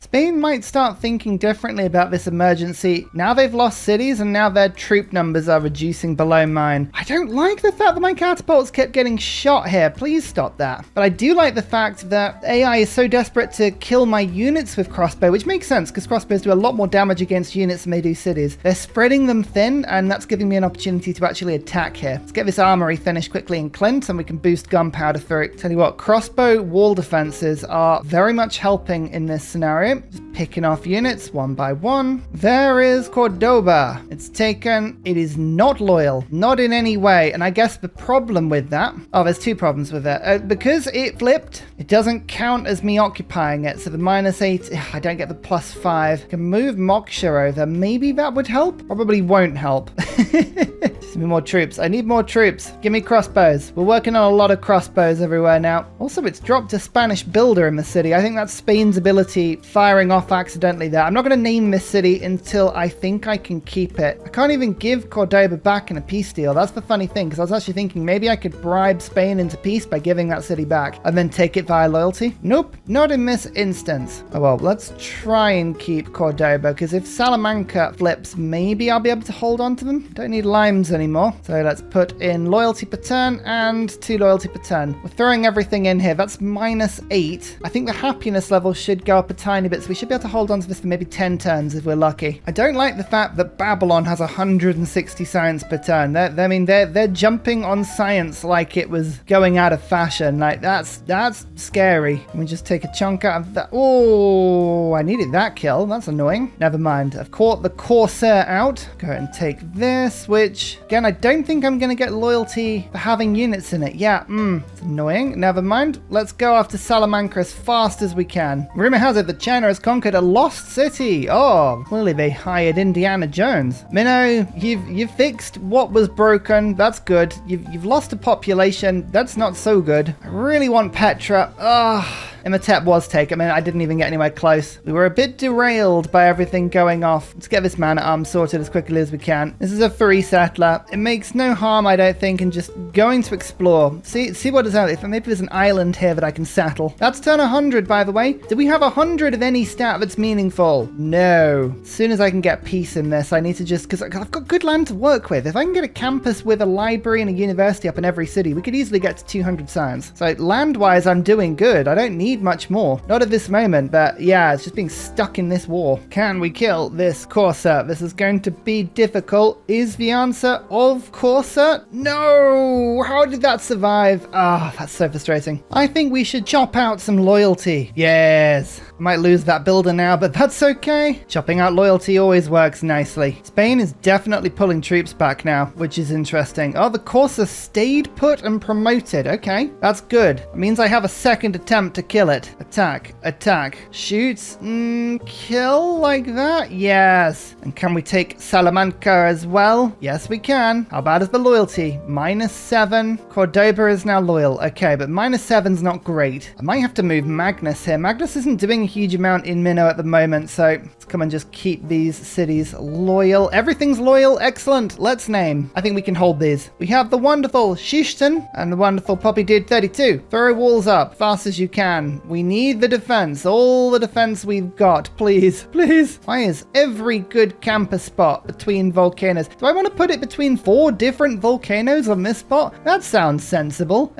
Spain might start thinking differently about this emergency. Now they've lost cities and now their troop numbers are reducing below mine. I don't like the fact that my catapults kept getting shot here. Please stop that. But I do like the fact that AI is so desperate to kill my units with crossbow, which makes sense because crossbows do a lot more damage against units than they do cities. They're spreading them thin, and that's giving me an opportunity to actually attack here. Let's get this armory finished quickly in Clint, and we can boost gunpowder through it. Tell you what, crossbow wall defenses are very much helping in this scenario. Just picking off units one by one. There is Cordoba. It's taken. It is not loyal, not in any way. And I guess the problem with that, oh, there's two problems with it. Because it flipped, it doesn't count as me occupying it. So the -8, I don't get the +5. I can move Moksha over. Maybe that would help. Probably won't help. Just need more troops. I need more troops. Give me crossbows. We're working on a lot of crossbows everywhere now. Also, it's dropped a Spanish builder in the city. I think that's Spain's ability firing off accidentally there. I'm not going to name this city until I think I can keep it. I can't even give Cordoba back in a peace deal. That's the funny thing, because I was actually thinking maybe I could bribe Spain into peace by giving that city back and then take it via loyalty. Nope, not in this instance. Oh well, let's try and keep Cordoba, because if Salamanca flips, maybe I'll be able to hold on to them. Don't need limes anymore. So let's put in loyalty per turn and 2 loyalty per turn. We're throwing everything in here. That's -8. I think the happiness level should go up a tiny bit, so we should be able to hold on to this for maybe 10 turns if we're lucky. I don't like the fact that Babylon has 160 science per turn. They're jumping on science like it was going out of fashion. Like that's scary. Let me just take a chunk out of that. Oh, I needed that kill. That's annoying. Never mind. I've caught the Corsair out. Go ahead and take this, which again, I don't think I'm going to get loyalty for having units in it. Yeah, it's annoying. Never mind. Let's go after Salamanca as fast as we can. Rumor has it that China has conquered a lost city. Oh, clearly they hired Indiana Jones. Minnow, you've fixed what was broken. That's good. You've lost a population. That's not so good. I really want Petra. Imhotep was taken. I mean, I didn't even get anywhere close. We were a bit derailed by everything going off. Let's get this man-at-arms sorted as quickly as we can. This is a free settler. It makes no harm, I don't think, in just going to explore. See what is out there. Maybe there's an island here that I can settle. That's turn 100, by the way. Do we have 100 of any stat that's meaningful? No. As soon as I can get peace in this, I need to just, because I've got good land to work with. If I can get a campus with a library and a university up in every city, we could easily get to 200 science. So land-wise, I'm doing good. I don't need much more. Not at this moment, but yeah, it's just being stuck in this war. Can we kill this Corsair? This is going to be difficult. Is the answer of Corsair? No! How did that survive? That's so frustrating. I think we should chop out some loyalty. Yes. I might lose that builder now, but that's okay. Chopping out loyalty always works nicely. Spain is definitely pulling troops back now, which is interesting. Oh, the Corsair stayed put and promoted. Okay, that's good. It means I have a second attempt to kill it. Attack, attack, shoots, kill like that? Yes. And can we take Salamanca as well? Yes, we can. How bad is the loyalty? -7. Cordoba is now loyal. Okay, but -7's not great. I might have to move Magnus here. Magnus isn't doing a huge amount in Minnow at the moment, so let's come and just keep these cities loyal. Everything's loyal. Excellent. Let's name. I think we can hold these. We have the wonderful Schichten and the wonderful Poppy Dude 32. Throw walls up fast as you can. We need the defense. All the defense we've got. Please. Please. Why is every good camper spot between volcanoes? Do I want to put it between 4 different volcanoes on this spot? That sounds sensible.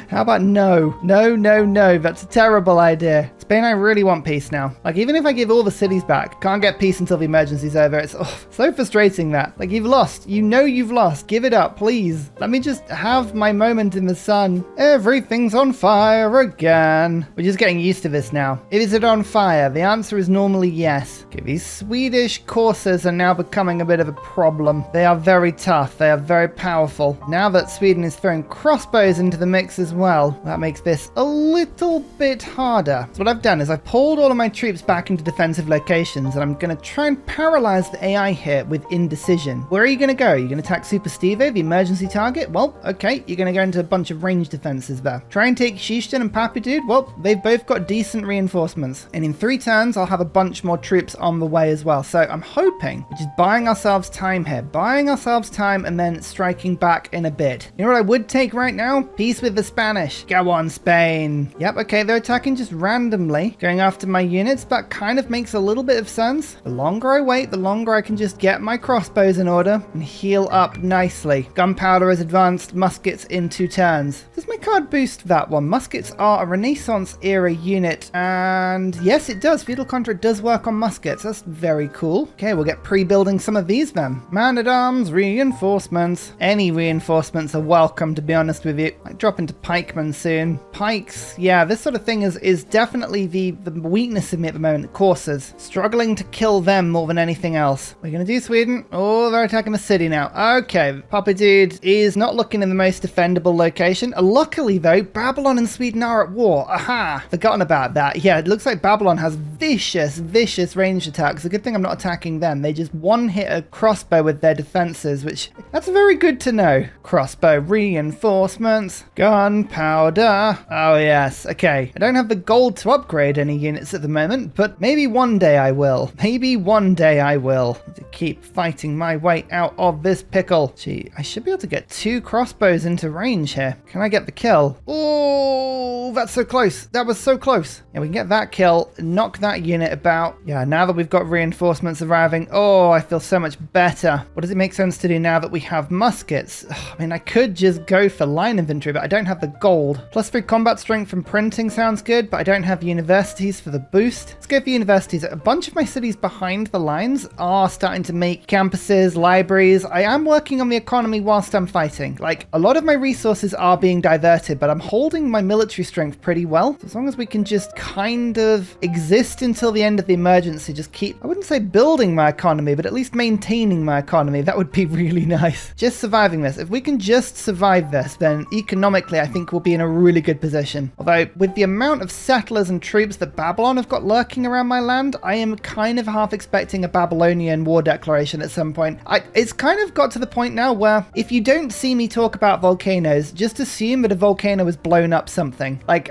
How about no? No, no, no. That's a terrible idea. Spain, I really want peace now. Like, even if I give all the cities back, can't get peace until the emergency's over. It's so frustrating that. Like, you've lost. You know you've lost. Give it up, please. Let me just have my moment in the sun. Everything's on fire again. We're just getting used to this now. Is it on fire? The answer is normally yes. Okay, these Swedish coursers are now becoming a bit of a problem. They are very tough. They are very powerful. Now that Sweden is throwing crossbows into the mix as well, that makes this a little bit harder. So what I've done is I've pulled all of my troops back into defensive locations, and I'm going to try and paralyze the AI here with indecision. Where are you going to go? Are you going to attack Super Steve, the emergency target? Well, okay, you're going to go into a bunch of range defenses there. Try and take Schichten and Pappy Dude. Well, they've both got decent reinforcements, and in 3 turns I'll have a bunch more troops on the way as well. So I'm hoping we're just buying ourselves time here, buying ourselves time and then striking back in a bit. You know what I would take right now? Peace with the Spanish Spanish. Go on, Spain. Yep, okay, they're attacking just randomly, going after my units. That kind of makes a little bit of sense. The longer I wait, the longer I can just get my crossbows in order and heal up nicely. Gunpowder is advanced, muskets in 2 turns. Does my card boost that one? Muskets are a Renaissance era unit, and yes, it does. Feudal Contract does work on muskets. That's very cool. Okay, we'll get pre-building some of these then. Man-at-arms, reinforcements. Any reinforcements are welcome, to be honest with you. I drop into pikemen soon. Pikes, yeah, this sort of thing is definitely the weakness of me at the moment. Coursers. Struggling to kill them more than anything else. We're gonna do Sweden. Oh, they're attacking the city now. Okay, Papa Dude is not looking in the most defendable location. Luckily though, Babylon and Sweden are at war. Aha! Forgotten about that. Yeah, it looks like Babylon has vicious ranged attacks. A good thing I'm not attacking them. They just one-hit a crossbow with their defenses, which, that's very good to know. Crossbow reinforcements. Gunpowder. Oh yes, okay. I don't have the gold to upgrade any units at the moment, but maybe one day I will. Maybe one day I will. To keep fighting my way out of this pickle. Gee, I should be able to get 2 crossbows into range here. Can I get the kill? Oh, that's so close. That was so close. Yeah, we can get that kill, knock that unit about. Yeah, now that we've got reinforcements arriving, oh, I feel so much better. What does it make sense to do now that we have muskets? I mean, I could just go for line infantry, but I don't have the gold. +3 combat strength from printing sounds good, but I don't have universities for the boost. Let's go for universities. A bunch of my cities behind the lines are starting to make campuses, libraries. I am working on the economy whilst I'm fighting. Like, a lot of my resources are being diverted, but I'm holding my military strength pretty well. So as long as we can just kind of exist until the end of the emergency, just keep, I wouldn't say building my economy, but at least maintaining my economy, that would be really nice. Just surviving this. If we can just survive this, then economically I think we'll be in a really good position. Although, with the amount of settlers and troops that Babylon have got lurking around my land, I am kind of half expecting a Babylonian war declaration at some point. It's kind of got to the point now where if you don't see me talk about volcanoes, just assume that a volcano has blown up something. Like,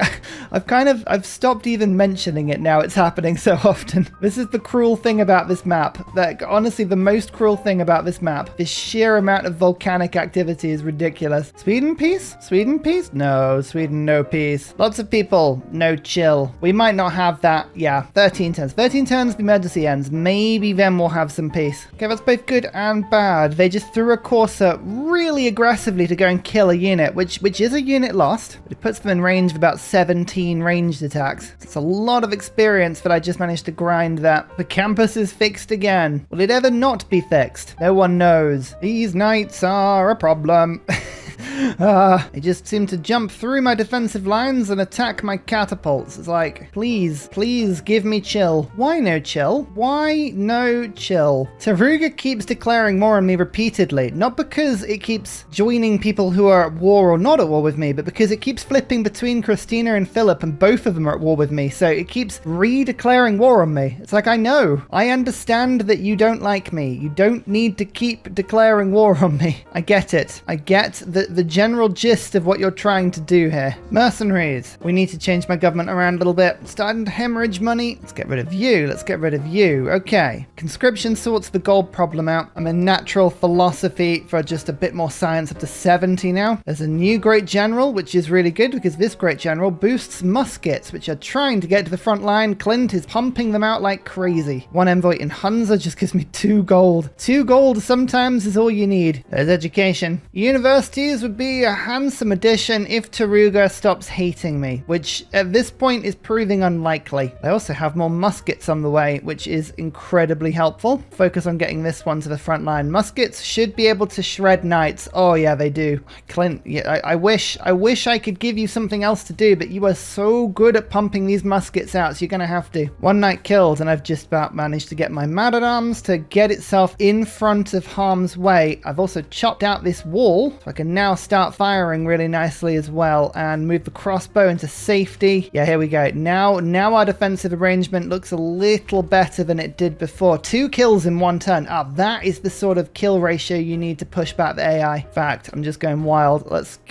I've stopped even mentioning it now. It's happening so often. This is the cruel thing about this map. That, honestly, the most cruel thing about this map. The sheer amount of volcanic activity is ridiculous. Sweden peace? Sweden peace? No, Sweden no peace. Lots of people, no chill. We might not have that. Yeah, 13 turns. 13 turns, the emergency ends. Maybe then we'll have some peace. Okay, that's both good and bad. They just threw a courser really aggressively to go and kill a unit, which is a unit lost, but it puts them in range of about 17 ranged attacks. It's a lot of experience that I just managed to grind that. The campus is fixed again. Will it ever not be fixed? No one knows. These knights are a problem. They just seem to jump through my defensive lines and attack my catapults. It's like, please give me chill. Why no chill? Why no chill? Taruga keeps declaring war on me repeatedly, not because it keeps joining people who are at war or not at war with me, but because it keeps flipping between Christina and Philip, and both of them are at war with me, so it keeps re-declaring war on me. It's like, I know. I understand that you don't like me. You don't need to keep declaring war on me. I get it. I get the general gist of what you're trying to do here. Mercenaries. We need to change my government around a little bit. Starting to hemorrhage money. Let's get rid of you. Let's get rid of you. Okay. Conscription sorts the gold problem out. I'm in natural philosophy for just a bit more science, up to 70 now. There's a new great general, which is really good because this great general boosts muskets, which are trying to get to the front line. Clint is pumping them out like crazy. 1 envoy in Hunza just gives me 2 gold. 2 gold sometimes is all you need. There's education. Universities would be a handsome addition if Taruga stops hating me, which at this point is proving unlikely. I also have more muskets on the way, which is incredibly helpful. Focus on getting this one to the front line. Muskets should be able to shred knights. Oh yeah, they do. Clint, yeah, I wish I could give you something else to do, but you are so good at pumping these muskets out, so you're gonna have to. 1 knight killed, and I've just about managed to get my man-at-arms to get itself in front of harm's way. I've also chopped out this wall, so I can now start firing really nicely as well and move the crossbow into safety. Yeah, here we go. Now our defensive arrangement looks a little better than it did before. 2 kills in 1 turn. That is the sort of kill ratio you need to push back the AI. In fact, I'm just going wild.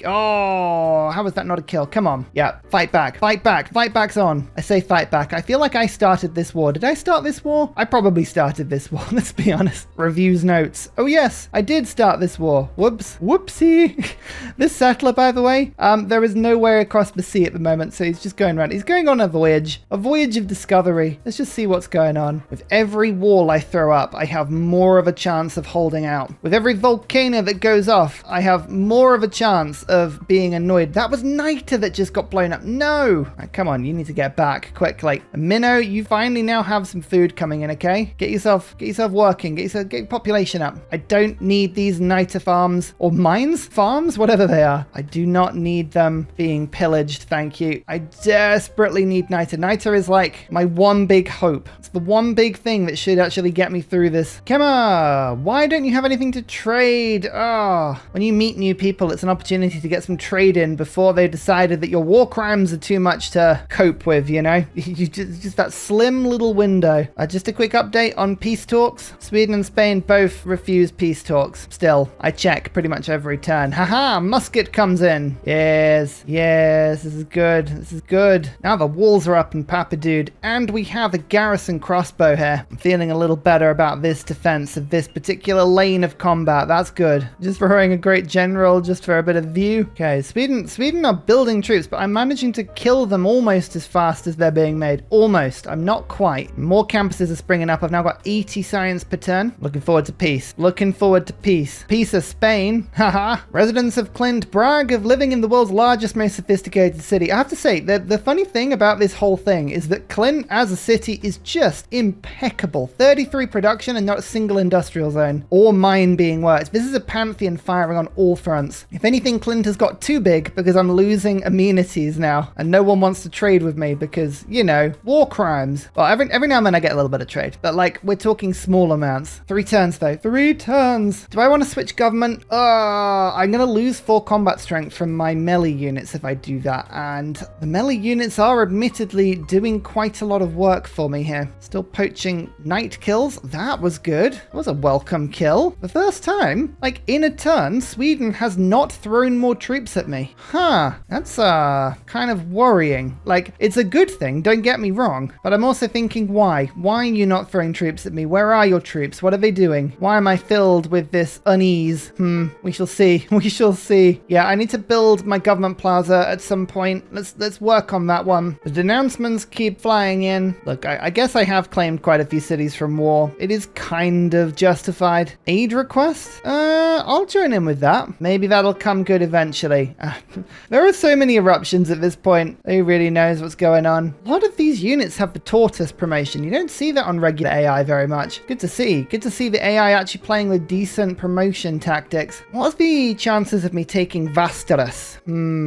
Oh, how was that not a kill? Come on. Yeah, fight back. Fight back. Fight back's on. I say fight back. I feel like I started this war. Did I start this war? I probably started this war. Let's be honest. Reviews notes. Oh yes, I did start this war. Whoops. Whoopsie. This settler, by the way, there is no way across the sea at the moment, so he's just going around. He's going on a voyage of discovery. Let's just see what's going on. With every wall I throw up, I have more of a chance of holding out. With every volcano that goes off, I have more of a chance of being annoyed. That was Niter that just got blown up. No! Right, come on, you need to get back quickly. Minnow, you finally now have some food coming in, okay? Get yourself working. Get your population up. I don't need these Niter farms or mines? Farms? Whatever they are. I do not need them being pillaged, thank you. I desperately need Niter. Niter is like my one big hope. It's the one big thing that should actually get me through this. Kemma, why don't you have anything to trade? When you meet new people, it's an opportunity to get some trade in before they decided that your war crimes are too much to cope with, you know? just that slim little window. Just a quick update on peace talks. Sweden and Spain both refuse peace talks. Still, I check pretty much every turn. Haha, musket comes in. Yes, this is good. Now the walls are up in Papadude, and we have a garrison crossbow here. I'm feeling a little better about this defense of this particular lane of combat. That's good. Just throwing a great general just for a bit of view. Okay, Sweden are building troops, but I'm managing to kill them almost as fast as they're being made. Almost. I'm not quite. More campuses are springing up. I've now got 80 science per turn. Looking forward to peace. Peace of Spain. Haha. Residents of Clint brag of living in the world's largest, most sophisticated city. I have to say, the funny thing about this whole thing is that Clint as a city is just impeccable. 33 production and not a single industrial zone or mine being worked. This is a pantheon firing on all fronts. If anything, Clint has got too big because I'm losing amenities now and no one wants to trade with me because, you know, war crimes. Well, every now and then I get a little bit of trade, but like we're talking small amounts. 3 turns though. 3 turns. Do I want to switch government? I'm going to lose 4 combat strength from my melee units if I do that. And the melee units are admittedly doing quite a lot of work for me here. Still poaching night kills. That was good. That was a welcome kill. The first time, like in a turn, Sweden has not thrown more troops at me. That's kind of worrying. Like, it's a good thing, don't get me wrong, but I'm also thinking why? Why are you not throwing troops at me? Where are your troops? What are they doing? Why am I filled with this unease? We shall see. We shall see. Yeah, I need to build my government plaza at some point. Let's work on that one. The denouncements keep flying in. Look, I guess I have claimed quite a few cities from war. It is kind of justified. Aid request? I'll join in with that. Maybe that'll come good eventually. There are so many eruptions at this point. Who really knows what's going on? A lot of these units have the tortoise promotion. You don't see that on regular AI very much. Good to see. Good to see the AI actually playing with decent promotion tactics. What's the chances of me taking Vasterus?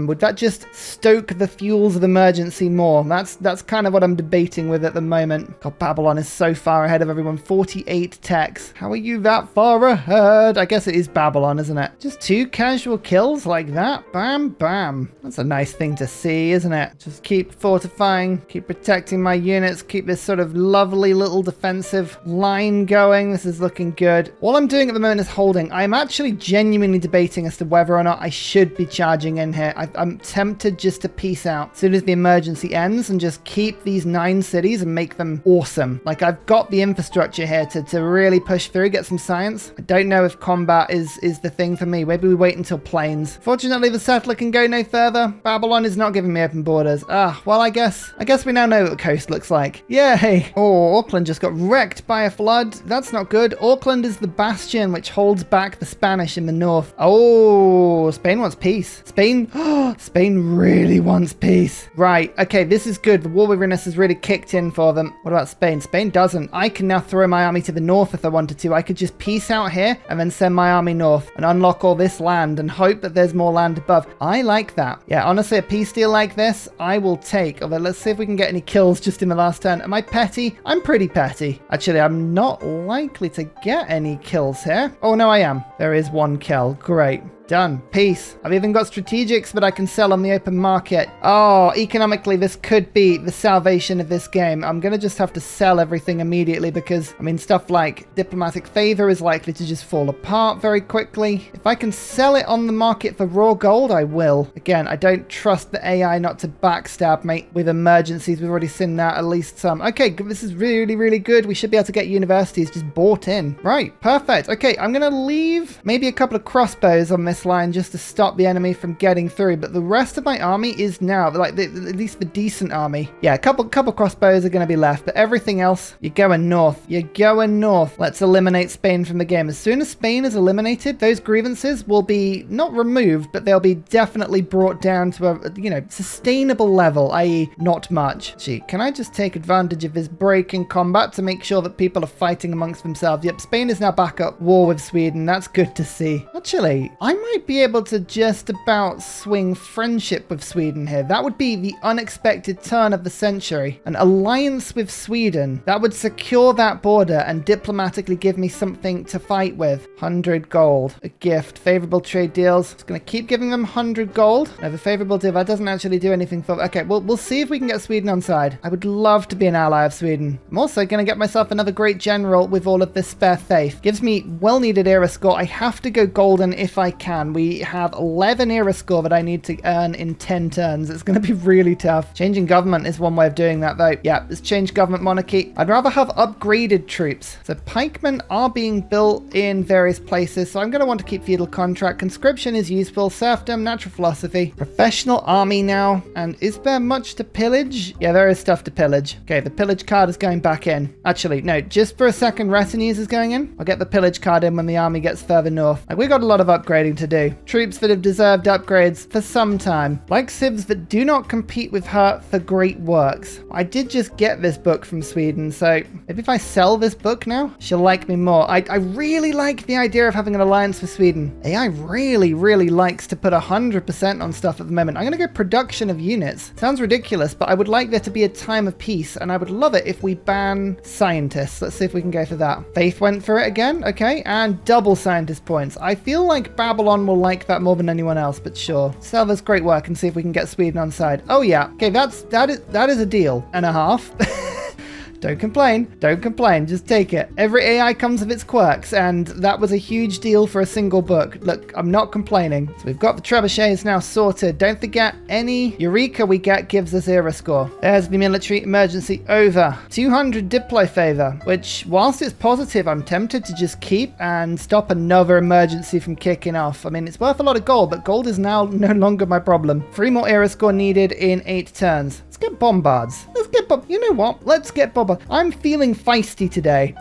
Would that just stoke the fuels of emergency more? That's kind of what I'm debating with at the moment. God, Babylon is so far ahead of everyone. 48 techs. How are you that far ahead? I guess it is Babylon, isn't it? Just 2 casual kills like that. Bam, bam. That's a nice thing to see, isn't it? Just keep fortifying, keep protecting my units, keep this sort of lovely little defensive line going. This is looking good. All I'm doing at the moment is holding. I'm actually genuinely debating as to whether or not I should be charging in here. I'm tempted just to peace out as soon as the emergency ends and just keep these 9 cities and make them awesome. Like, I've got the infrastructure here to really push through, get some science. I don't know if combat is the thing for me. Maybe we wait until plains. Fortunately, the settler can go no further. Babylon is not giving me open borders. Well, I guess we now know what the coast looks like. Yay! Oh, Auckland just got wrecked by a flood. That's not good. Auckland is the bastion which holds back the Spanish in the north. Oh, Spain wants peace. Spain really wants peace. Right, okay, this is good. The war weariness has really kicked in for them. What about Spain? Spain doesn't. I can now throw my army to the north if I wanted to. I could just peace out here and then send my army north and unlock all this land and hope that there's more land above. I like that. Yeah, honestly, a peace deal like this, I will take. Although, let's see if we can get any kills just in the last turn. Am I petty? I'm pretty petty. Actually, I'm not likely to get any kills here. Oh, no, I am. There is 1 kill. Great. Done. Peace. I've even got strategics that I can sell on the open market. Oh, economically, this could be the salvation of this game. I'm going to just have to sell everything immediately because, I mean, stuff like diplomatic favor is likely to just fall apart very quickly. If I can sell it on the market for raw gold, I will. Again, I don't trust the AI not to backstab me with emergencies. We've already seen that, at least some. Okay, this is really, really good. We should be able to get universities just bought in. Right, perfect. Okay, I'm going to leave maybe a couple of crossbows on this this line just to stop the enemy from getting through. But the rest of my army is now, like, at least the decent army. Yeah, a couple crossbows are going to be left, but everything else, you're going north. You're going north. Let's eliminate Spain from the game. As soon as Spain is eliminated, those grievances will be not removed, but they'll be definitely brought down to a, you know, sustainable level, i.e. not much. Gee, can I just take advantage of this break in combat to make sure that people are fighting amongst themselves? Yep, Spain is now back at war with Sweden. That's good to see. Actually, I might be able to just about swing friendship with Sweden here. That would be the unexpected turn of the century. An alliance with Sweden. That would secure that border and diplomatically give me something to fight with. 100 gold. A gift. Favorable trade deals. It's going to keep giving them 100 gold. No, the favorable deal, that doesn't actually do anything for... Okay, we'll see if we can get Sweden on side. I would love to be an ally of Sweden. I'm also going to get myself another great general with all of this spare faith. Gives me well-needed era score. I have to go golden if I can. We have 11 era score that I need to earn in 10 turns. It's going to be really tough. Changing government is one way of doing that, though. Yeah, let's change government monarchy. I'd rather have upgraded troops. So pikemen are being built in various places, so I'm going to want to keep feudal contract. Conscription is useful. Serfdom, natural philosophy. Professional army now. And is there much to pillage? Yeah, there is stuff to pillage. Okay, the pillage card is going back in. Actually, no, just for a second, retinues is going in. I'll get the pillage card in when the army gets further north. Like, we've got a lot of upgrading to do. Troops that have deserved upgrades for some time. Like civs that do not compete with her for great works. I did just get this book from Sweden, so maybe if I sell this book now, she'll like me more. I really like the idea of having an alliance with Sweden. AI really likes to put 100% on stuff at the moment. I'm going to go production of units. Sounds ridiculous, but I would like there to be a time of peace, and I would love it if we ban scientists. Let's see if we can go for that. Faith went for it again. Okay, and double scientist points. I feel like Babylon will like that more than anyone else, but sure. Sell this great work and see if we can get Sweden on side. Oh yeah. Okay, that is a deal and a half. Don't complain. Don't complain. Just take it. Every AI comes with its quirks, and that was a huge deal for a single book. Look, I'm not complaining. So we've got the trebuchets now sorted. Don't forget, any Eureka we get gives us era score. There's the military emergency over. 200 diplo favor, which, whilst it's positive, I'm tempted to just keep and stop another emergency from kicking off. I mean, it's worth a lot of gold, but gold is now no longer my problem. 3 more era score needed in 8 turns. Let's get bombards. You know what? Let's get bombards. I'm feeling feisty today.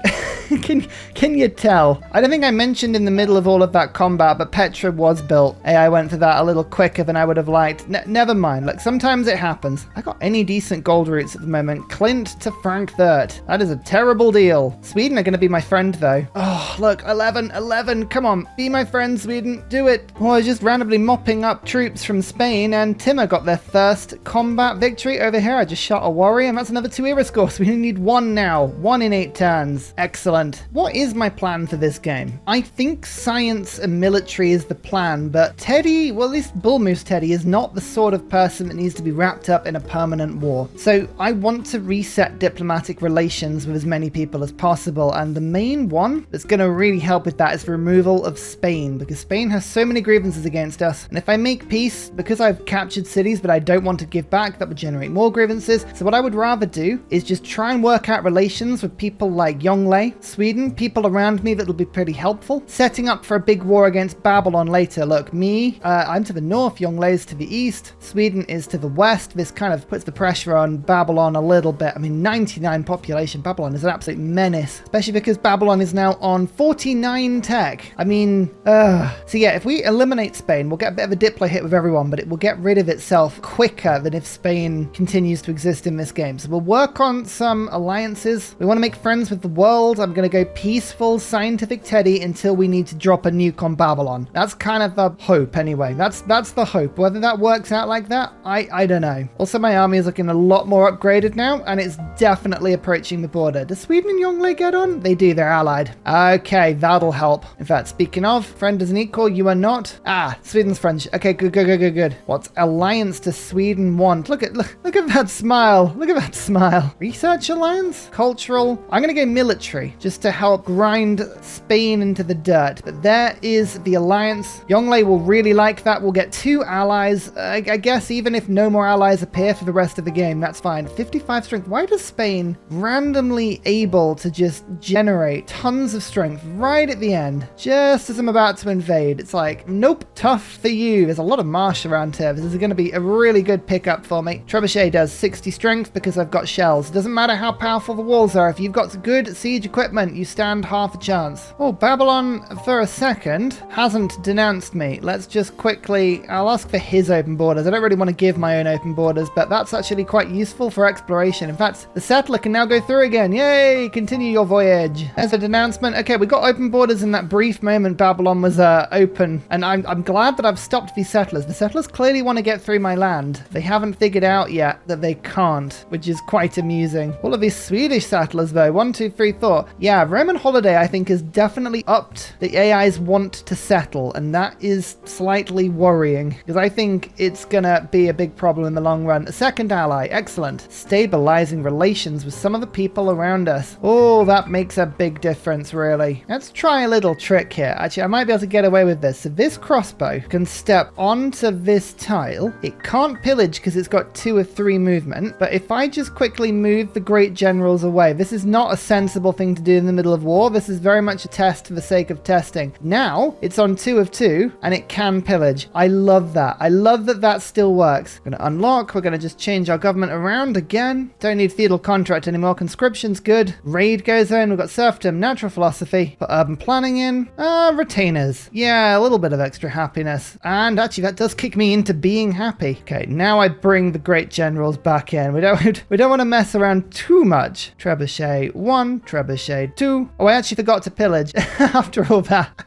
Can you tell? I don't think I mentioned in the middle of all of that combat, but Petra was built. I went for that a little quicker than I would have liked. Never mind. Like, sometimes it happens. I got any decent gold routes at the moment. Clint to Frankfurt. That is a terrible deal. Sweden are going to be my friend, though. Oh, look. 11. Come on. Be my friend, Sweden. Do it. Well, I was just randomly mopping up troops from Spain, and Timor got their first combat victory over here. I just shot a warrior, and that's another 2 era score. So we need 1 now. 1 in 8 turns. Excellent. What is my plan for this game? I think science and military is the plan, but Teddy, well, at least Bull Moose Teddy, is not the sort of person that needs to be wrapped up in a permanent war. So I want to reset diplomatic relations with as many people as possible, and the main one that's going to really help with that is the removal of Spain, because Spain has so many grievances against us, and if I make peace, because I've captured cities that I don't want to give back, that would generate more grievances. So what I would rather do is just try and work out relations with people like Yongle, Sweden, people around me that will be pretty helpful. Setting up for a big war against Babylon later. Look, I'm to the north, Yongle's to the east, Sweden is to the west. This kind of puts the pressure on Babylon a little bit. I mean, 99 population. Babylon is an absolute menace, especially because Babylon is now on 49 tech. I mean, so yeah, if we eliminate Spain, we'll get a bit of a diplo hit with everyone, but it will get rid of itself quicker than if Spain continues to exist in this game. So we'll work on some alliances. We want to make friends with the world. I'm going to go peaceful scientific Teddy until we need to drop a nuke on Babylon. That's kind of the hope anyway. That's the hope. Whether that works out like that, I don't know. Also, my army is looking a lot more upgraded now, and it's definitely approaching the border. Does Sweden and Yongle get on? They do, they're allied. Okay, that'll help. In fact, speaking of, friend is an equal, you are not. Sweden's French. Okay, good. What alliance does Sweden want? Look at that smile. Look at that smile. Research alliance? alliance? Cultural? I'm going to go military just to help grind Spain into the dirt. But there is the alliance. Yongle will really like that. We'll get 2 allies. I guess even if no more allies appear for the rest of the game, that's fine. 55 strength. Why does Spain randomly able to just generate tons of strength right at the end, just as I'm about to invade? It's like, nope, tough for you. There's a lot of marsh around here. This is going to be a really good pickup for me. Trebuchet does 60 strength because I've got shells. It doesn't matter how powerful the walls are. If you've got good siege equipment, you stand half a chance. Oh, Babylon, for a second, hasn't denounced me. Let's just quickly, I'll ask for his open borders. I don't really want to give my own open borders, but that's actually quite useful for exploration. In fact, the settler can now go through again. Yay! Continue your voyage. There's a denouncement. Okay, we got open borders in that brief moment Babylon was open, and I'm glad that I've stopped these settlers. The settlers clearly want to get through my land. They haven't figured out yet that they can't, which is quite amusing. All of these Swedish settlers though, 1, 2, 3, 4. Yeah, Roman holiday I think has definitely upped the AI's want to settle, and that is slightly worrying because I think it's gonna be a big problem in the long run. A second ally, excellent. Stabilizing relations with some of the people around us. Oh, that makes a big difference really. Let's try a little trick here. Actually, I might be able to get away with this. So this crossbow can step onto this tile. It can't pillage because it's got 2 or 3 movement, but if I just quickly move the great generals away, this is not a sensible thing to do in the middle of war. This is very much a test for the sake of testing. Now it's on 2 of 2 and it can pillage. I love that. I love that that still works. We're going to unlock. We're going to just change our government around again. Don't need feudal contract anymore. Conscription's good. Raid goes in. We've got serfdom, natural philosophy. Put urban planning in. Retainers. Yeah, a little bit of extra happiness. And actually that does kick me into being happy. Okay, now I bring the great generals back in. We don't want to mess around too much. Trebuchet 1, Trebuchet 2. Oh, I actually forgot to pillage after all that.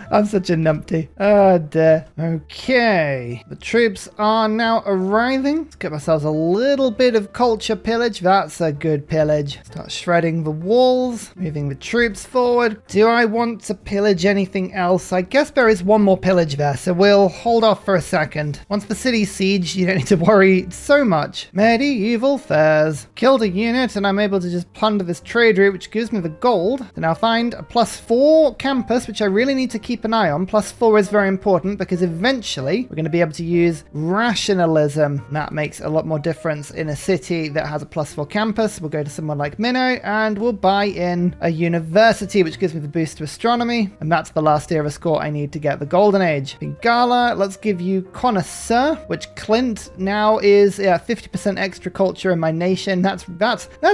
I'm such a numpty. Oh dear. Okay. The troops are now arriving. Let's get ourselves a little bit of culture pillage. That's a good pillage. Start shredding the walls. Moving the troops forward. Do I want to pillage anything else? I guess there is one more pillage there, so we'll hold off for a second. Once the city's sieged, you don't need to worry so much. Medieval fairs. Killed a unit and I'm able to just plunder this trade route, which gives me the gold. To now find a +4 campus, which I really need to keep an eye on. +4 is very important because eventually we're going to be able to use rationalism. That makes a lot more difference in a city that has a +4 campus. We'll go to someone like Minnow and we'll buy in a university, which gives me the boost to astronomy. And that's the last era score I need to get the golden age. Bengala, let's give you connoisseur, which Clint now is 50% extra culture in my nation. That's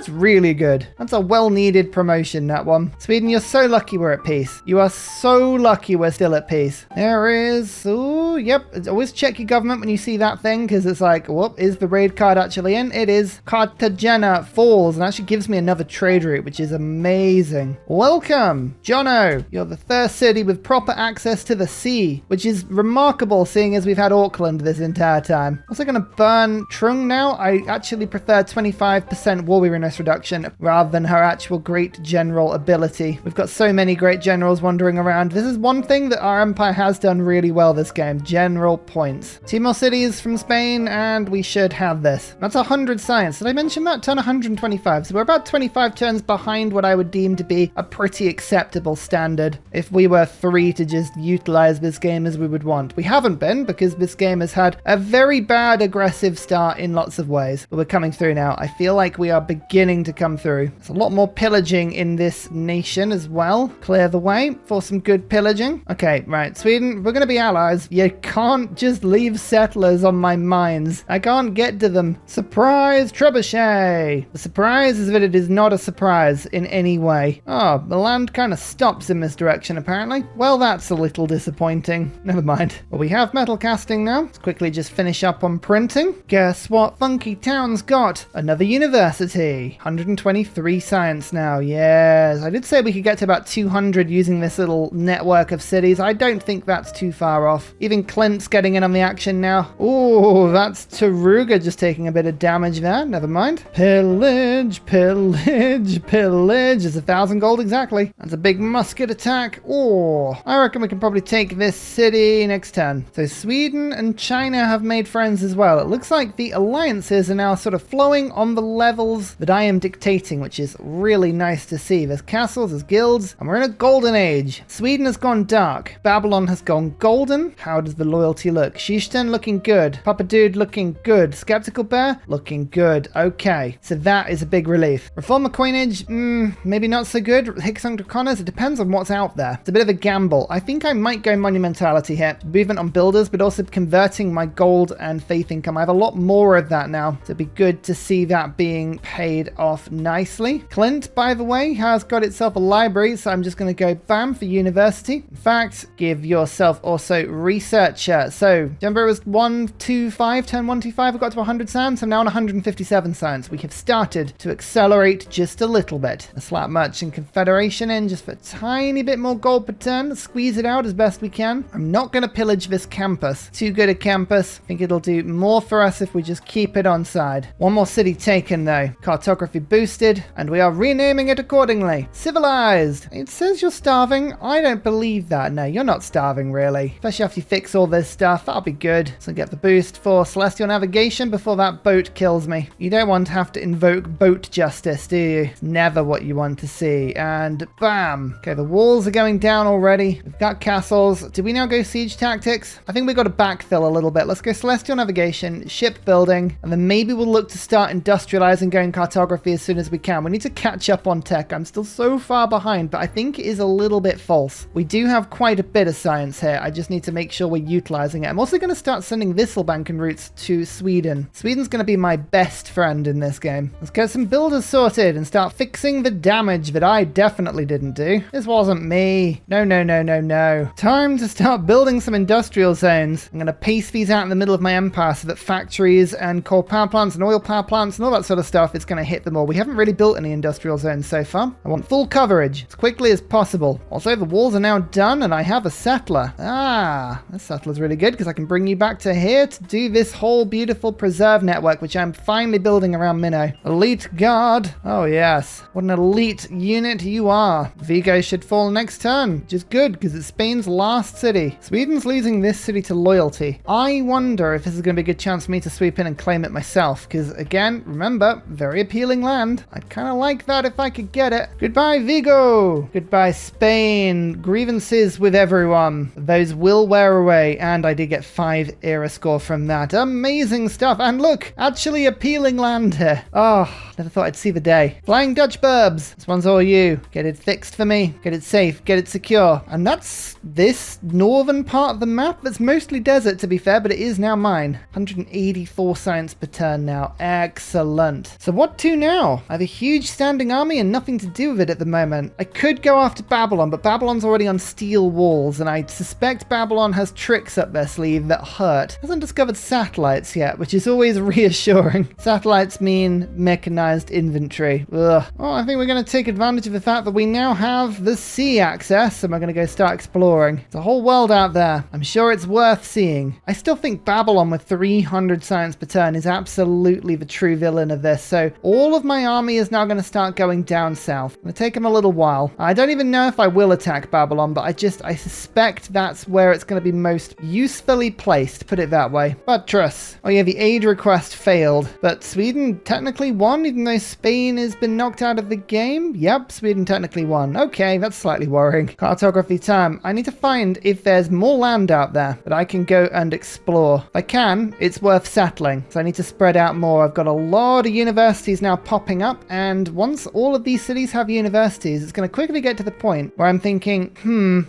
really good. That's a well-needed promotion, that one. Sweden, you're so lucky we're at peace. You are so lucky we're still at peace. There is, oh, yep. Always check your government when you see that thing, because it's like, whoop, is the raid card actually in? It is. Cartagena falls, and actually gives me another trade route, which is amazing. Welcome, Jono. You're the first city with proper access to the sea, which is remarkable seeing as we've had Auckland this entire time. Also going to burn Trung now. I actually prefer 25% war weariness reduction rather than her actual great general ability. We've got so many great generals wandering around. This is one thing that our empire has done really well this game. General points. 2 more cities from Spain and we should have this. That's 100 science. Did I mention that? Turn 125. So we're about 25 turns behind what I would deem to be a pretty acceptable standard if we were free to just utilize this game as we would want. We haven't been because this game has had a very bad aggressive start in lots of ways. But we're coming through now. I feel like we are beginning to come through. There's a lot more pillaging in this nation as well. Clear the way for some good pillaging. Okay, right. Sweden, we're going to be allies. You can't just leave settlers on my mines. I can't get to them. Surprise, Trebuchet. The surprise is that it is not a surprise in any way. Oh, the land kind of stops in this direction apparently. Well, that's a little disappointing. Never mind. Well, we have metal casting now. Let's quickly just finish up on printing. Guess what FUNKYTOWN's got? Another university. 123 science now. Yes, I did say we could get to about 200 using this little network of cities. I don't think that's too far off. Even thinking Clint's getting in on the action now. Ooh, that's Taruga just taking a bit of damage there. Never mind. Pillage, pillage, pillage. It's 1,000 gold exactly. That's a big musket attack. Oh, I reckon we can probably take this city next turn. So Sweden and China have made friends as well. It looks like the alliances are now sort of flowing on the levels that I am dictating, which is really nice to see. There's castles, there's guilds, and we're in a golden age. Sweden has gone dark. Babylon has gone golden. How does the loyalty look? Shishton looking good. Papa Dude looking good. Skeptical Bear looking good. Okay, so that is a big relief. Reformer coinage, maybe not so good. Hicksung Draconis, it depends on what's out there. It's a bit of a gamble. I think I might go monumentality here. Movement on builders, but also converting my gold and faith income. I have a lot more of that now, so it'd be good to see that being paid off nicely. Clint, by the way, has got itself a library, so I'm just going to go bam for university. In fact, give yourself also researcher. So remember it was 125, turn 125, we got to 100 science. I'm now on 157 science. We have started to accelerate just a little bit. A slap merchant confederation in just for a tiny bit more gold per turn. Let's squeeze it out as best we can. I'm not going to pillage this campus. Too good a campus. I think it'll do more for us if we just keep it on side. One more city taken though. Cartography boosted, and we are renaming it accordingly. Civilized. It says you're starving. I don't believe that. No, you're not starving really. Especially after you fix all this stuff. That'll be good. So get the boost for celestial navigation before that boat kills me. You don't want to have to invoke boat justice, do you? It's never what you want to see. And bam. Okay, the walls are going down already. We've got castles. Do we now go siege tactics? I think we've got to backfill a little bit. Let's go celestial navigation, ship building, and then maybe we'll look to start industrializing, going cartography as soon as we can. We need to catch up on tech. I'm still so far behind, but I think it is a little bit false. We do have quite a bit of science here. I just need to make sure we're utilizing it. I'm also going to start sending Visselbanken routes to Sweden. Sweden's going to be my best friend in this game. Let's get some builders sorted and start fixing the damage that I definitely didn't do. This wasn't me. No, no, no, no, no. Time to start building some industrial zones. I'm going to pace these out in the middle of my empire so that factories and coal power plants and oil power plants and all that sort of stuff, it's going to hit them all. We haven't really built any industrial zones so far. I want full coverage as quickly as possible. Also, the walls are now done and I have a settler. Ah, this settler's really good because I can bring you back to here to do this whole beautiful preserve network, which I'm finally building around Minnow. Elite guard. Oh yes, what an elite unit you are. Vigo should fall next turn, which is good because it's Spain's last city. Sweden's losing this city to loyalty. I wonder if this is going to be a good chance for me to sweep in and claim it myself, because again, remember, very appealing land. I'd kind of like that if I could get it. Goodbye Vigo. Goodbye Spain. Grievances with everyone. Those will wear away, and I did get 5 era score from that. Amazing stuff. And look, actually appealing land here. Oh, never thought I'd see the day. Flying Dutch burbs. This one's all you. Get it fixed for me. Get it safe. Get it secure. And that's this northern part of the map. That's mostly desert to be fair, but it is now mine. 184 science per turn now. Excellent. So what to now? I have a huge standing army and nothing to do with it at the moment. I could go after Babylon, but Babylon's already on steel walls, and I suspect Babylon has tricks up their sleeve that hurt. Hasn't discovered satellites yet, which is always reassuring. Satellites mean mechanized infantry. Ugh. Well, I think we're going to take advantage of the fact that we now have the sea access, and we're going to go start exploring. It's a whole world out there. I'm sure it's worth seeing. I still think Babylon with 300 science per turn is absolutely the true villain of this, so all of my army is now going to start going down south. It's going to take them a little while. I don't even know if I will attack Babylon, but I suspect that's where it's going to be most usefully placed, put it that way. Buttress. Oh yeah, the aid request failed, but Sweden technically won, even though Spain has been knocked out of the game. Yep, Sweden technically won. Okay, that's slightly worrying. Cartography time. I need to find if there's more land out there that I can go and explore. If I can, it's worth settling, so I need to spread out more. I've got a lot of universities now popping up, and once all of these cities have universities, it's going to quickly get to the point where I'm thinking,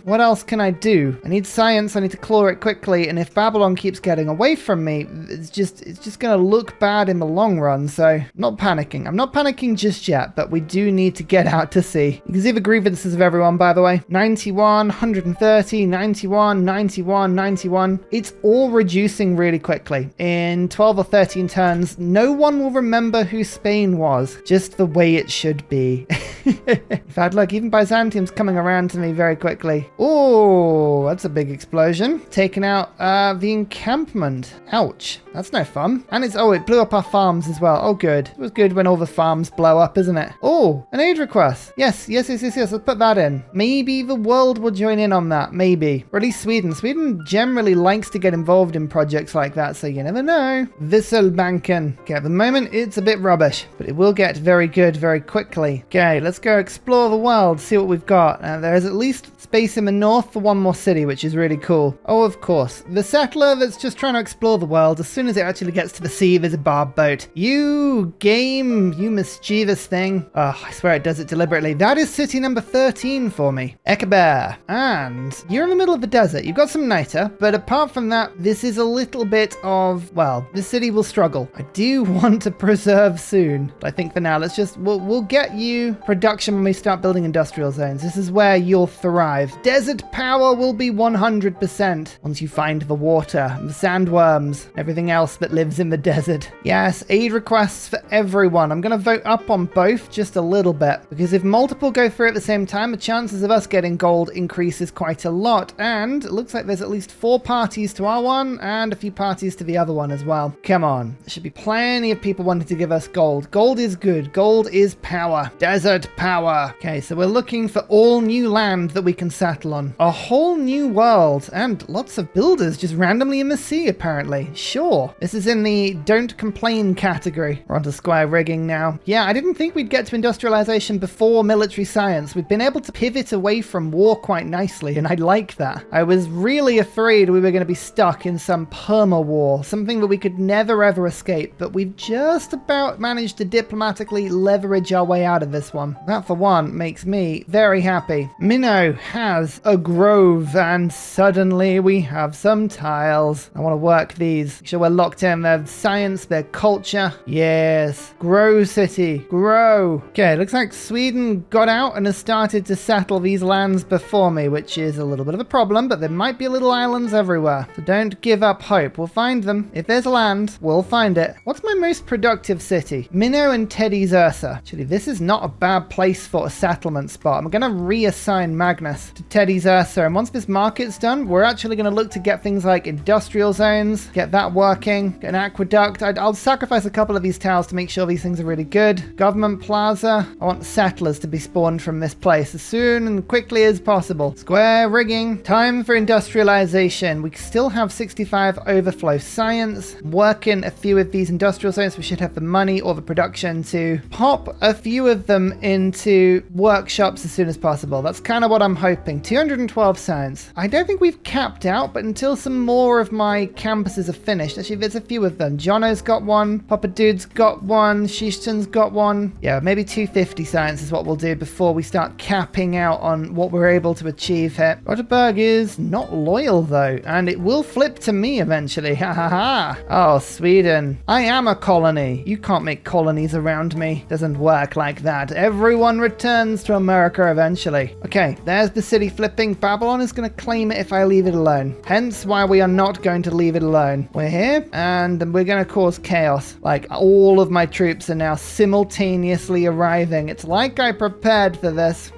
what else can I do? I need science, I need to claw it quickly, and if Babylon keeps getting away from me, it's just going to look bad in the long run, so I'm not panicking. I'm not panicking just yet, but we do need to get out to sea. You can see the grievances of everyone, by the way. 91, 130, 91, 91, 91. It's all reducing really quickly. In 12 or 13 turns, no one will remember who Spain was, just the way it should be. In In fact, look, even Byzantium's coming around to me very quickly. Oh, that's a big explosion. Taking out the encampment. Ouch. That's no fun. And it blew up our farms as well. Oh, good. It was good when all the farms blow up, isn't it? Oh, an aid request. Yes. Let's put that in. Maybe the world will join in on that. Maybe. Or at least Sweden. Sweden generally likes to get involved in projects like that, so you never know. Visselbanken. Okay, at the moment, it's a bit rubbish, but it will get very good very quickly. Okay, let's go explore the world, see what we've got. There is at least space in the north for one more city, which is really cool. Oh, of course. The settler that's just trying to explore the world, as soon as it actually gets to the sea, there's a barb boat. You game, you mischievous thing. Oh, I swear it does it deliberately. That is city number 13 for me. Ekaber. And you're in the middle of the desert. You've got some niter, but apart from that, this is a little bit of, well, the city will struggle. I do want to preserve soon, but I think for now, we'll get you production when we start building industrial zones. This is where you'll thrive. Desert power will be 100% once you find the water, the sandworms, everything else that lives in the desert. Yes, aid requests for everyone. I'm going to vote up on both just a little bit, because if multiple go through at the same time, the chances of us getting gold increases quite a lot. And it looks like there's at least 4 parties to our one and a few parties to the other one as well. Come on. There should be plenty of people wanting to give us gold. Gold is good. Gold is power. Desert power. Okay, so we're looking for all new land that we can settle on. A whole new world and lots of builders just randomly in the sea, apparently. Sure. This is in the don't complain category. We're onto square rigging now. Yeah, I didn't think we'd get to industrialization before military science. We've been able to pivot away from war quite nicely, and I like that. I was really afraid we were going to be stuck in some perma war, something that we could never ever escape, but we've just about managed to diplomatically leverage our way out of this one. That for one makes me very happy. Minnow has a grove, and suddenly we have some tiles. I want to work these. Make sure we're locked in. Their science, their culture. Yes. Grow city. Grow. Okay, looks like Sweden got out and has started to settle these lands before me, which is a little bit of a problem, but there might be little islands everywhere. So don't give up hope. We'll find them. If there's land, we'll find it. What's my most productive city? Minnow and Teddy's Ursa. Actually, this is not a bad place for a settlement spot. I'm going to reassign Magnus to Teddy's Ursa, and once this market's done, we're actually going to look to get things like industrial zones, get that working, get an aqueduct. I'll sacrifice a couple of these tiles to make sure these things are really good. Government plaza. I want settlers to be spawned from this place as soon and quickly as possible. Square rigging. Time for industrialization. We still have 65 overflow science. Working a few of these industrial zones. We should have the money or the production to pop a few of them into workshops as soon as possible. That's kind of what I'm hoping. 212 science. I don't think we've capped out, but until some more of my campuses are finished. Actually, there's a few of them. Jono's got one. Papa Dude's got one. Shishton's got one. Yeah, maybe 250 science is what we'll do before we start capping out on what we're able to achieve here. Roderberg is not loyal though, and it will flip to me eventually. Ha ha ha. Oh, Sweden. I am a colony. You can't make colonies around me. Doesn't work like that. Everyone returns to America eventually. Okay, there's the city flipping. Babylon is going to claim it if I leave it alone. Hence why we are not going to leave it alone. We're here and we're going to cause chaos. Like all of my troops are now simultaneously arriving. It's like I prepared for this.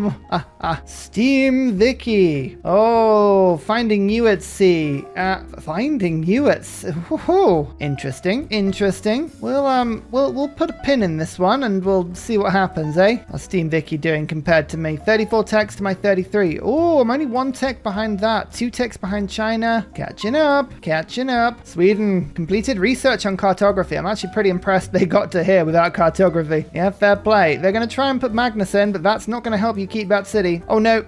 Steam Vicky. Oh, finding you at sea. Finding you at sea. Interesting. We'll put a pin in this one and we'll see what happens, eh? How's Steam Vicky doing compared to me? 34 techs to my 33. Oh, I'm only 1 tech behind that. 2 techs behind China. Catching up. Sweden completed research on cartography. I'm actually pretty impressed they got to here without cartography. Yeah, fair play. They're going to try and put Magnus in, but that's not going to help you keep that city. Oh no.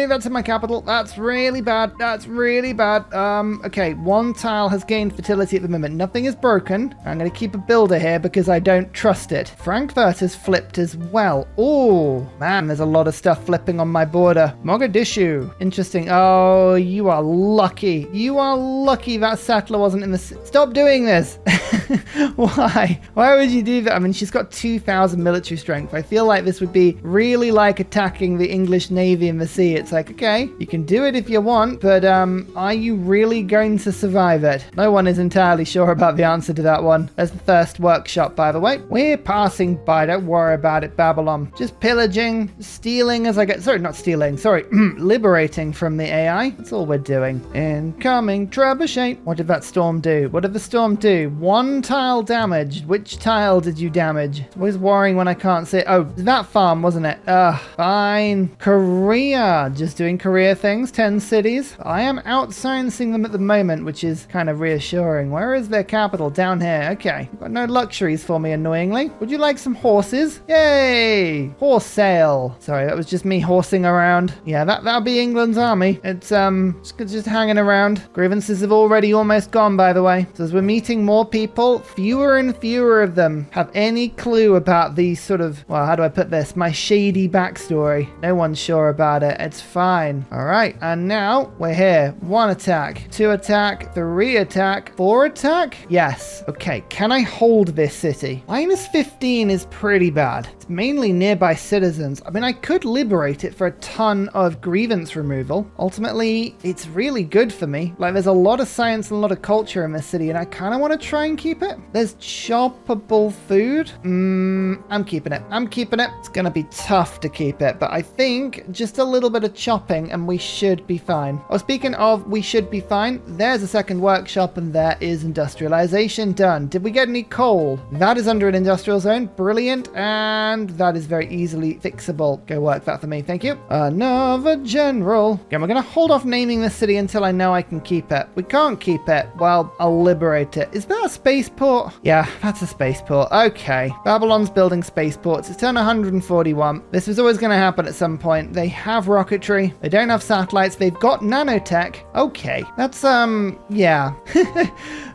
That's in my capital. That's really bad. Okay, 1 tile has gained fertility at the moment. Nothing is broken. I'm going to keep a builder here because I don't trust it. Frankfurt has flipped as well. Oh, man, there's a lot of stuff flipping on my border. Mogadishu. Interesting. Oh, you are lucky. That settler wasn't in the... Stop doing this. Why? Why would you do that? I mean, she's got 2,000 military strength. I feel like this would be really like attacking the English Navy in the sea. It's like, okay, you can do it if you want, but are you really going to survive it? No one is entirely sure about the answer to that one. There's the first workshop, by the way. We're passing by. Don't worry about it, Babylon. Babylon. Just pillaging, stealing as I get... Sorry, not stealing. Sorry, liberating from the AI. That's all we're doing. Incoming trebuchet. What did that storm do? What did the storm do? One tile damaged. Which tile did you damage? It's always worrying when I can't see it. Oh, that farm, wasn't it? Fine. Korea. Just doing Korea things. 10 cities. I am outsciencing them at the moment, which is kind of reassuring. Where is their capital? Down here. Okay. You've got no luxuries for me, annoyingly. Would you like some horses? Yay! Horse sale. Sorry, that was just me horsing around. Yeah, that'll be England's army. It's just hanging around. Grievances have already almost gone, by the way. So as we're meeting more people, fewer and fewer of them have any clue about the sort of, well, how do I put this? My shady backstory. No one's sure about it. It's fine. All right, and now we're here. 1 attack, 2 attack, 3 attack, 4 attack. Yes. Okay, can I hold this city? -15 is pretty bad. It's mainly nearby citizens. I mean, I could liberate it for a ton of grievance removal. Ultimately, it's really good for me. Like, there's a lot of science and a lot of culture in this city, and I kind of want to try and keep it. There's choppable food. I'm keeping it. I'm keeping it. It's going to be tough to keep it, but I think just a little bit of chopping and we should be fine. Oh, speaking of we should be fine, there's a second workshop and there is industrialization done. Did we get any coal? That is under an industrial zone. Brilliant. And that is very easily fixable. Go work that for me. Thank you. Another general. Again, we're going to hold off naming this city until I know I can keep it. We can't keep it. Well, I'll liberate it. Is that a spaceport? Yeah, that's a spaceport. Okay. Babylon's building spaceports. It's turn 141. This was always going to happen at some point. They have rocketry. They don't have satellites. They've got nanotech. Okay. That's, yeah.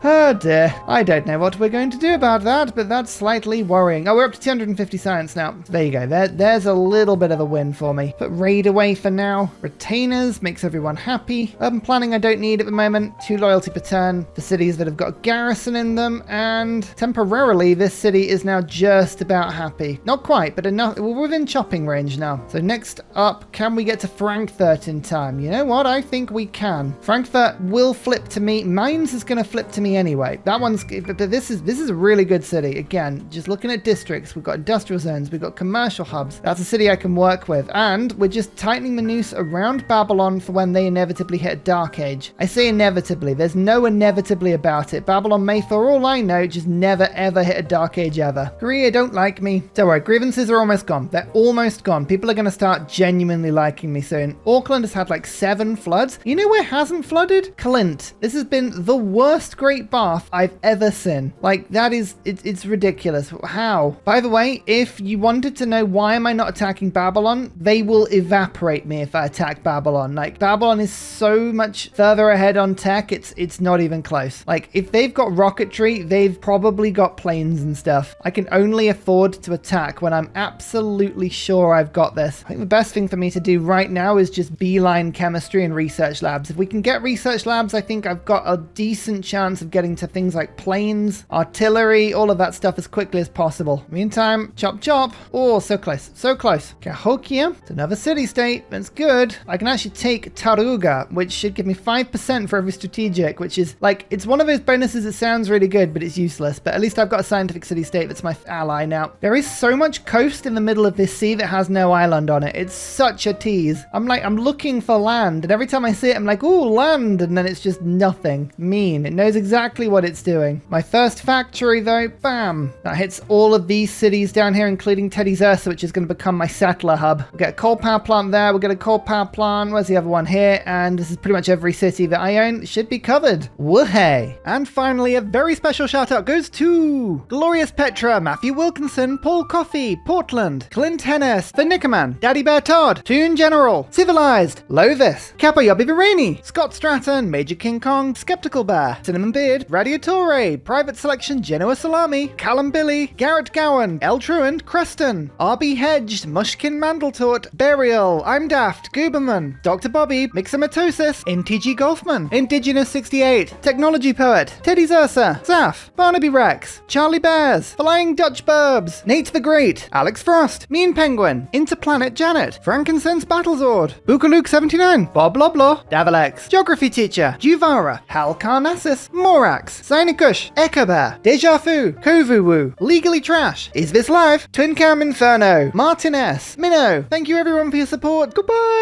Oh dear. I don't know what we're going to do about that, but that's slightly worrying. Oh, we're up to 250 science now. There you go. There's a little bit of a win for me. Put raid away for now. Retainers makes everyone happy. Urban planning I don't need at the moment. 2 loyalty per turn for cities that have got a garrison in them, and temporarily this city is now just about happy. Not quite, but enough. We're within chopping range now. So next up, can we get to Frankfurt in time? You know what? I think we can. Frankfurt will flip to me. Mainz is going to flip to me anyway. That one's, but this is a really good city. Again, just looking at districts, we've got industrial zones, we've got commercial hubs. That's a city I can work with, and we're just tightening the noose around Babylon for when they inevitably hit a dark age. I say inevitably. There's no inevitably about it. Babylon may, for all I know, just never ever hit a dark age ever. Korea don't like me. Don't worry, grievances are almost gone. They're almost gone. People are going to start genuinely liking me soon. Auckland has had like 7 floods. You know where hasn't flooded? Clint. This has been the worst Great Bath I've ever seen. Like, that is, it's ridiculous. How? By the way, if you wanted to know why am I not attacking Babylon, they will evaporate me if I attack Babylon. Like, Babylon is so much further ahead on tech, it's not even close. Like, if they've got rocketry, they've probably got planes and stuff. I can only afford to attack when I'm absolutely sure I've got this. I think the best thing for me to do right now is just beeline chemistry and research labs. If we can get research labs, I think I've got a decent chance of getting to things like planes, artillery, all of that stuff as quickly as possible. Meantime, chop chop. Oh, so close, so close. Cahokia, it's another city-state. That's good. I can actually take Taruga, which should give me 5% for every strategic, which is like, it's one of those bonuses that sounds really good, but it's useless. But at least I've got a scientific city-state that's my ally now. There is so much coast in the middle of this sea that has no island on it. It's such a tease. I'm looking for land, and every time I see it, I'm like, ooh, land, and then it's just nothing. Mean. It knows exactly what it's doing. My first factory, though, bam. That hits all of these cities down here, including Teddy's Ursa, which is going to become my settler hub. We'll get a coal power plant there. We'll get a coal power plant. Where's the other one here? And this is pretty much every city that I own. It should be covered. Woohey. And finally, a very special shout out goes to Glorious Petra, Matthew Wilkinson, Paul Coffey, Portland, Clint Hennis, The Nickerman, Daddy Bear Todd, Toon General, Civilized, Lovis, Kappa Yobby Virani, Scott Stratton, Major King Kong, Skeptical Bear, Cinnamon Beard, Radiatore, Private Selection, Genoa Salami, Callum Billy, Garrett Gowan, El Truant, Creston, RB Hedged, Mushkin Mandletort, Burial, I'm Daft, Gooberman, Dr. Bobby, Mixomatosis, NTG Golfman, Indigenous 68, Technology Poet, Teddy's Ursa, Zaf, Barnaby Rex, Charlie Bears, Flying Dutch Burbs, Nate the Great, Alex Frost, Mean Penguin, Interplanet Janet, Frankincense Battlezord, Bookaluk 79, Bob Loblaw, Davalex, Geography Teacher, Juvara, Hal Carnassus, Morax, Zinikush, Echo Bear, Deja Vu, Kovuwu, Legally Trash, Is This Live, Twin Cam Inferno, Minnow, Martin S, Minnow. Thank you everyone for your support. Goodbye.